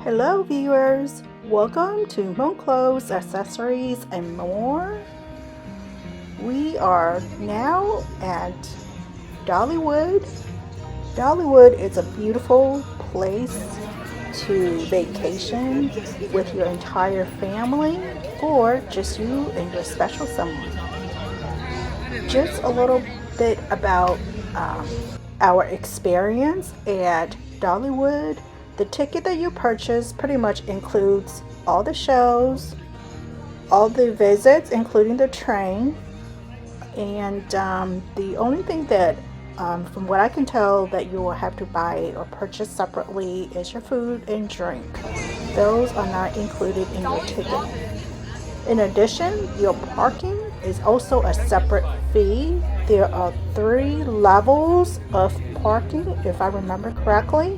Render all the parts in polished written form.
Hello viewers, welcome to Moon Clothes, Accessories and More. We are now at Dollywood. Dollywood is a beautiful place to vacation with your entire family or just you and your special someone. Just a little bit about our experience at Dollywood. The ticket that you purchase pretty much includes all the shows, all the visits, including the train, and the only thing that, from what I can tell, that you will have to buy or purchase separately is your food and drink. Those are not included in your ticket. In addition, your parking is also a separate fee. There are 3 levels of parking, if I remember correctly.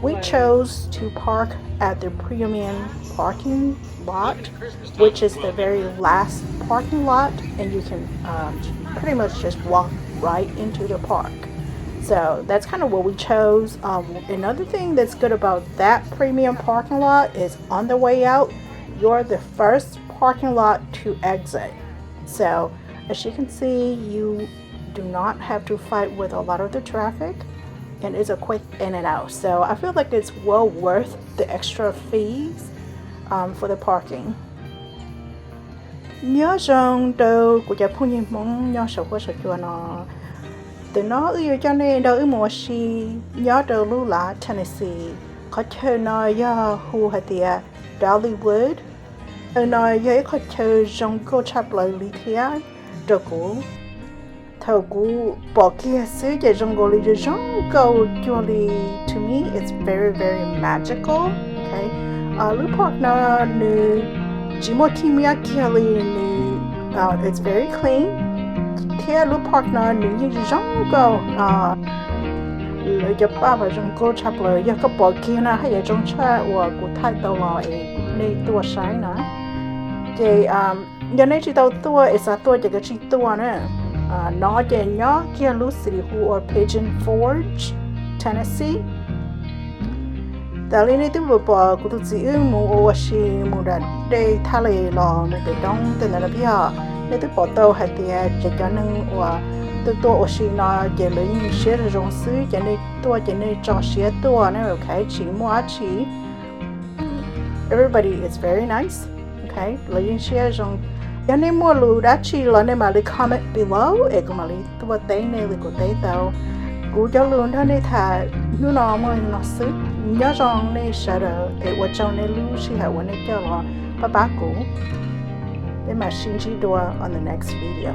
We chose to park at the premium parking lot, which is the very last parking lot, and you can pretty much just walk right into the park. So that's kind of what we chose. Another thing that's good about that premium parking lot is on the way out, you're the first parking lot to exit. So as you can see, you do not have to fight with a lot of the traffic, and it's a quick in and out. So I feel like it's well worth the extra fees for the parking. Nhớ rằng đâu của gia phu nhân mong nhớ sợ quá sợ chua nó từ nó yêu cho nên đâu mùa xì nhớ đâu lưu lá Tennessee có chơi nó ya hu hạt tiệt Dollywood nó dễ có chơi trong cô chắp lời lý thia đâu cũ thầu cũ bỏ kia xứ để trong cô lý trong câu chua lý to me it's very magical. Okay, lưu park nó nữ chỉ một khi mía kia lý nữ it's very clean. Thia lưu park nó nữ như trong câu lời cho ba và trong cô chắp lời giờ có bỏ kia nó hay ở trong cha của thái tàu lò này tua sái nữa thì giờ này chỉ tàu tua is a tua chỉ cái chỉ tua nữa nó để nhớ kia lưu City Hall or Pigeon Forge, Tennessee. Tại này tôi vừa bỏ của tôi chỉ mua ở xí mua ra đây thay lời lò này để đóng từ nơi bây giờ nên tôi bỏ tàu hay thì chỉ cho nên tôi ở xí nó để lấy những xe rồi trong xứ cho nên tôi cho nên cho xe tôi nữa. Okay, chỉ mua chỉ everybody is very nice. Okay, lấy những xe trong cho nên mua lù đã chỉ là nên mà lấy comment below để cũng mà lấy tôi tên này lấy của tên tao cú cho luôn đó nên thà nó mới nó xứ nhớ rằng này sợ đỡ để vợ chồng này lưu sĩ hậu này cho là ba cũ để mà xin chỉ đùa on the next video.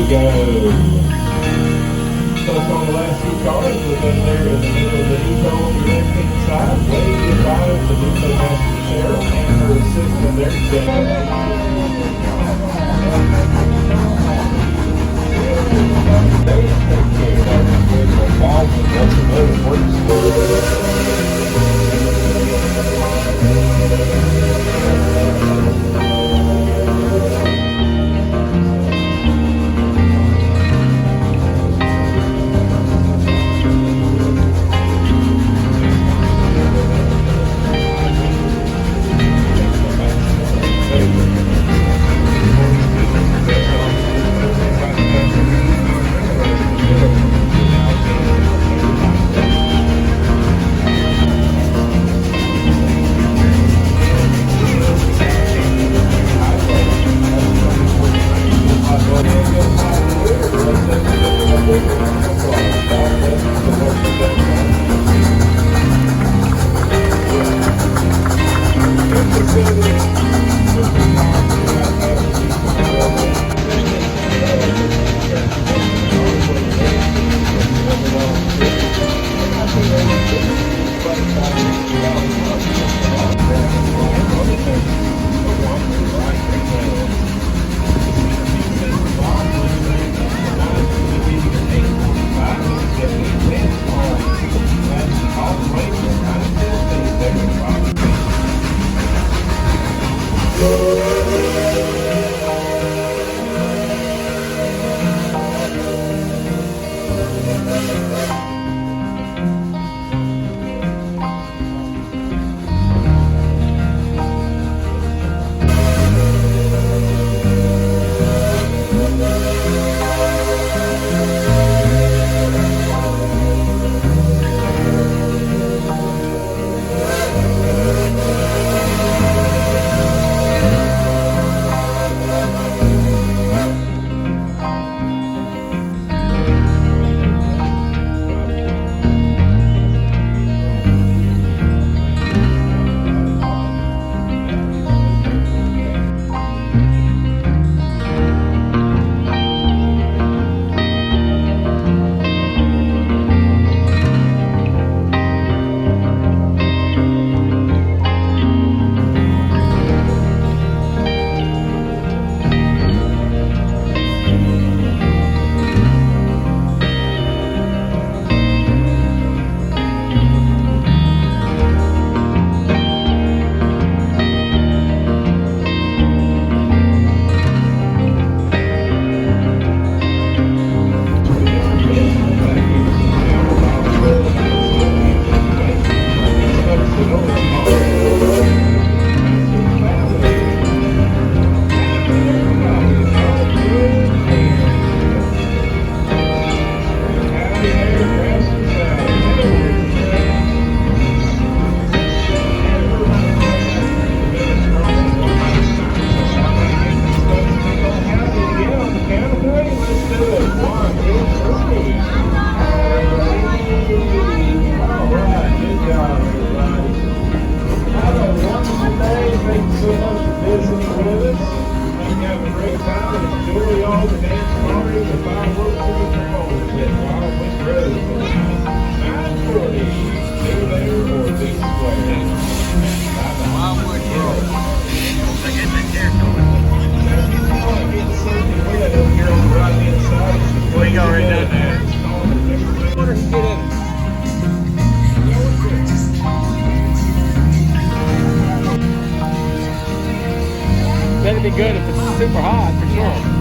go. Focus on the last two cars within there in the middle of the depot on your left-hand side. Wave goodbye to the depot master Cheryl and her assistant there, Jessica. Better be good if it's super hot for sure.